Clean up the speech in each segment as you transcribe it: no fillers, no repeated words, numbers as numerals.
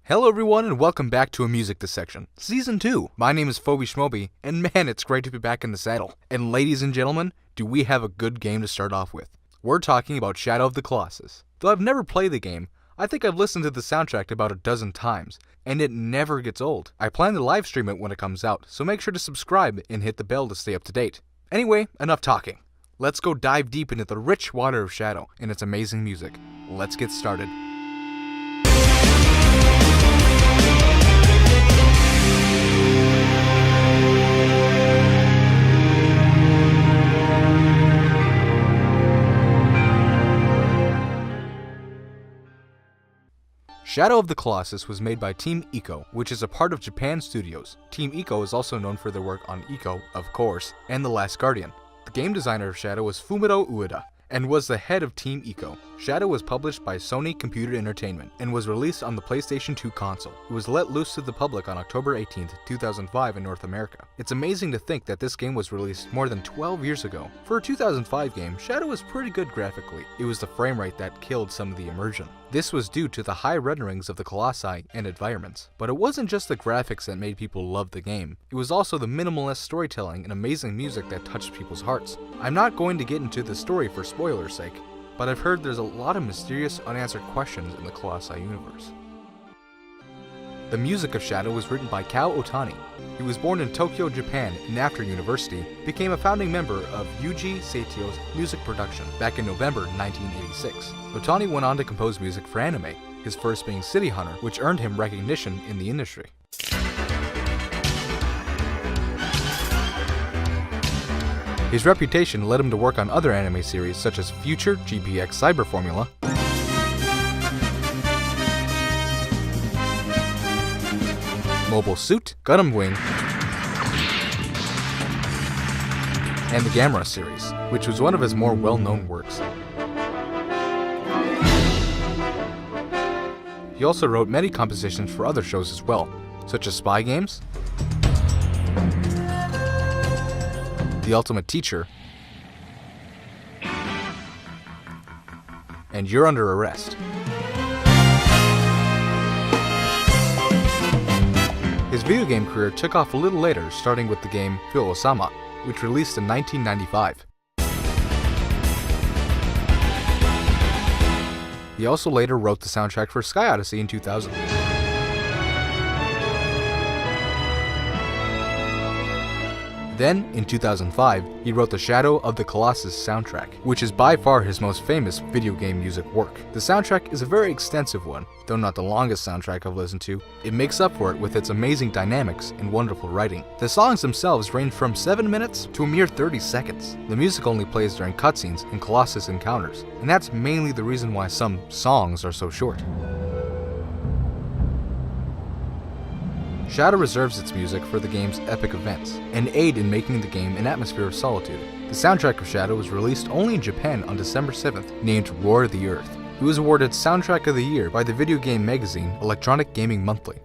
Hello everyone and welcome back to A Music Dissection, Season 2. My name is Phoebe Schmoby, and man, it's great to be back in the saddle. And ladies and gentlemen, do we have a good game to start off with. We're talking about Shadow of the Colossus. Though I've never played the game, I think I've listened to the soundtrack about a dozen times, and it never gets old. I plan to live stream it when it comes out, so make sure to subscribe and hit the bell to stay up to date. Anyway, enough talking. Let's go dive deep into the rich water of Shadow and its amazing music. Let's get started. Shadow of the Colossus was made by Team Ico, which is a part of Japan Studios. Team Ico is also known for their work on Ico, of course, and The Last Guardian. The game designer of Shadow was Fumito Ueda, and was the head of Team Ico. Shadow was published by Sony Computer Entertainment, and was released on the PlayStation 2 console. It was let loose to the public on October 18, 2005 in North America. It's amazing to think that this game was released more than 12 years ago. For a 2005 game, Shadow was pretty good graphically. It was the frame rate that killed some of the immersion. This was due to the high renderings of the colossi and environments. But it wasn't just the graphics that made people love the game. It was also the minimalist storytelling and amazing music that touched people's hearts. I'm not going to get into the story for spoilers' sake, but I've heard there's a lot of mysterious unanswered questions in the Colossi universe. The music of Shadow was written by Kow Otani. He was born in Tokyo, Japan, and after university, became a founding member of Yuji Saito's music production back in November 1986. Otani went on to compose music for anime, his first being City Hunter, which earned him recognition in the industry. His reputation led him to work on other anime series such as Future, GPX Cyber Formula, Mobile Suit, Gundam Wing, and the Gamera series, which was one of his more well-known works. He also wrote many compositions for other shows as well, such as Spy Games, The Ultimate Teacher, and You're Under Arrest. His video game career took off a little later, starting with the game Fio-Osama, which released in 1995. He also later wrote the soundtrack for Sky Odyssey in 2000. Then, in 2005, he wrote the Shadow of the Colossus soundtrack, which is by far his most famous video game music work. The soundtrack is a very extensive one, though not the longest soundtrack I've listened to. It makes up for it with its amazing dynamics and wonderful writing. The songs themselves range from 7 minutes to a mere 30 seconds. The music only plays during cutscenes and Colossus encounters, and that's mainly the reason why some songs are so short. Shadow reserves its music for the game's epic events, and aid in making the game an atmosphere of solitude. The soundtrack of Shadow was released only in Japan on December 7th, named Roar of the Earth. It was awarded Soundtrack of the Year by the video game magazine Electronic Gaming Monthly.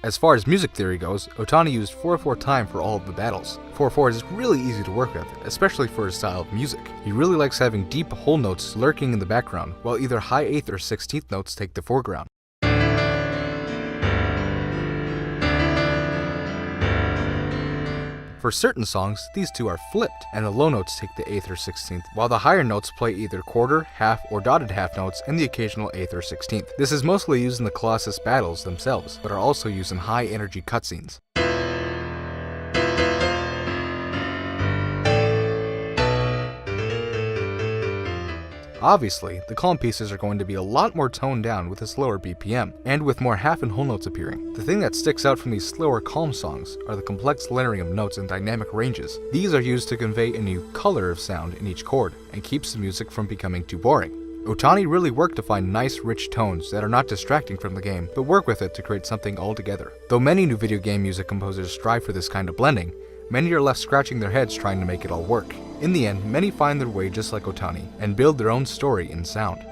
As far as music theory goes, Otani used 4/4 time for all of the battles. 4/4 is really easy to work with, especially for his style of music. He really likes having deep whole notes lurking in the background, while either high 8th or 16th notes take the foreground. For certain songs, these two are flipped, and the low notes take the 8th or 16th, while the higher notes play either quarter, half, or dotted half notes and the occasional 8th or 16th. This is mostly used in the Colossus battles themselves, but are also used in high-energy cutscenes. Obviously, the calm pieces are going to be a lot more toned down with a slower BPM, and with more half and whole notes appearing. The thing that sticks out from these slower calm songs are the complex layering of notes and dynamic ranges. These are used to convey a new color of sound in each chord, and keeps the music from becoming too boring. Otani really worked to find nice, rich tones that are not distracting from the game, but work with it to create something altogether. Though many new video game music composers strive for this kind of blending, many are left scratching their heads trying to make it all work. In the end, many find their way just like Otani, and build their own story in sound.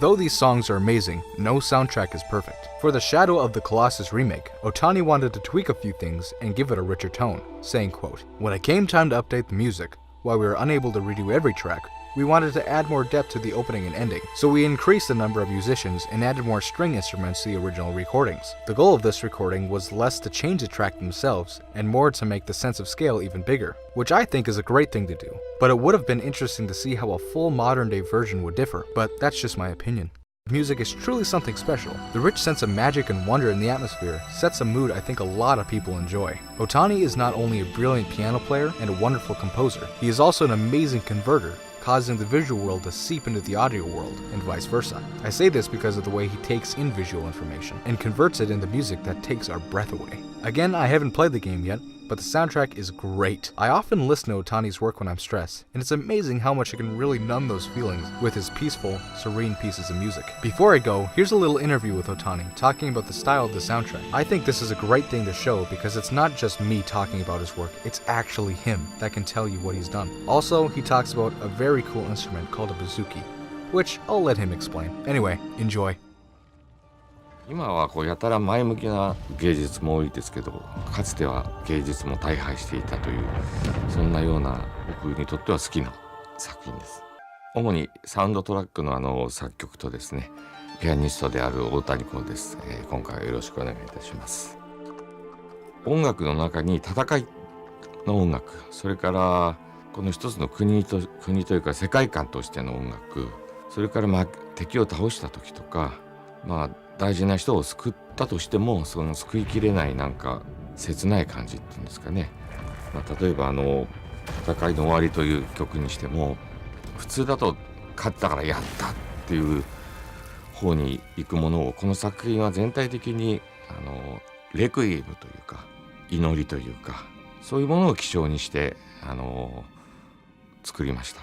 Though these songs are amazing, no soundtrack is perfect. For the Shadow of the Colossus remake, Otani wanted to tweak a few things and give it a richer tone, saying, quote, "When it came time to update the music, while we were unable to redo every track, we wanted to add more depth to the opening and ending, so we increased the number of musicians and added more string instruments to the original recordings. The goal of this recording was less to change the track themselves, and more to make the sense of scale even bigger, which I think is a great thing to do. But it would have been interesting to see how a full modern day version would differ, but that's just my opinion. Music is truly something special. The rich sense of magic and wonder in the atmosphere sets a mood I think a lot of people enjoy. Otani is not only a brilliant piano player and a wonderful composer, he is also an amazing converter, causing the visual world to seep into the audio world, and vice versa. I say this because of the way he takes in visual information and converts it into music that takes our breath away. Again, I haven't played the game yet, but the soundtrack is great. I often listen to Otani's work when I'm stressed, and it's amazing how much it can really numb those feelings with his peaceful, serene pieces of music. Before I go, here's a little interview with Otani talking about the style of the soundtrack. I think this is a great thing to show because it's not just me talking about his work, it's actually him that can tell you what he's done. Also, he talks about a very cool instrument called a bouzouki, which I'll let him explain. Anyway, enjoy. 今はやたら前向きな芸術も多いですけど、かつては芸術も大敗していたという、そんなような僕にとっては好きな作品です。主にサウンドトラックの作曲とですね、ピアニストである大谷コウです。今回はよろしくお願いいたします。音楽の中に戦いの音楽、それからこの一つの国というか世界観としての音楽、それから敵を倒した時とか、大事な人を救ったとしてもその救いきれない切ない感じっていうんですかね、例えば戦いの終わりという曲にしても普通だと勝ったからやったっていう方に行くものを、この作品は全体的にレクイエムというか祈りというか、そういうものを基調にして作りました。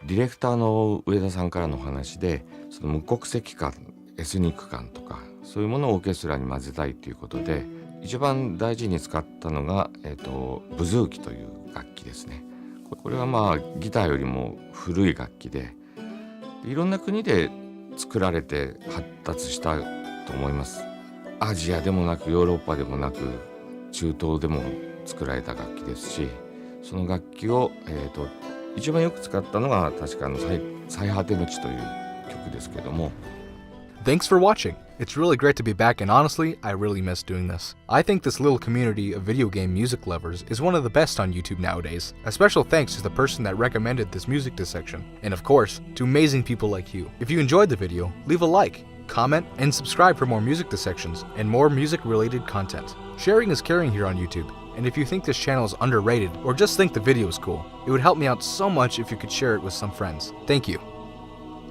ディレクターの上田さんからの話で、その無国籍感、エスニック感とかそういうものをオーケストラに混ぜたいということで、一番大事に使ったのが、ブズーキという楽器ですね。これはギターよりも古い楽器で、いろんな国で作られて発達したと思います。アジアでもなくヨーロッパでもなく中東でも作られた楽器ですし、その楽器を、一番よく使ったのが確か最果ての地という曲ですけども。Thanks for watching. It's really great to be back, and honestly, I really miss doing this. I think this little community of video game music lovers is one of the best on YouTube nowadays. A special thanks to the person that recommended this music dissection, and of course, to amazing people like you. If you enjoyed the video, leave a like, comment, and subscribe for more music dissections and more music-related content. Sharing is caring here on YouTube, and if you think this channel is underrated or just think the video is cool, it would help me out so much if you could share it with some friends. Thank you.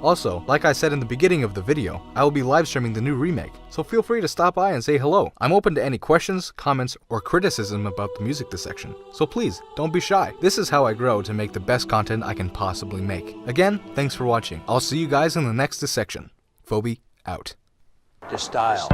Also, like I said in the beginning of the video, I will be live streaming the new remake, so feel free to stop by and say hello. I'm open to any questions, comments, or criticism about the music dissection, so please, don't be shy. This is how I grow to make the best content I can possibly make. Again, thanks for watching. I'll see you guys in the next dissection. Phoebe, out. To style.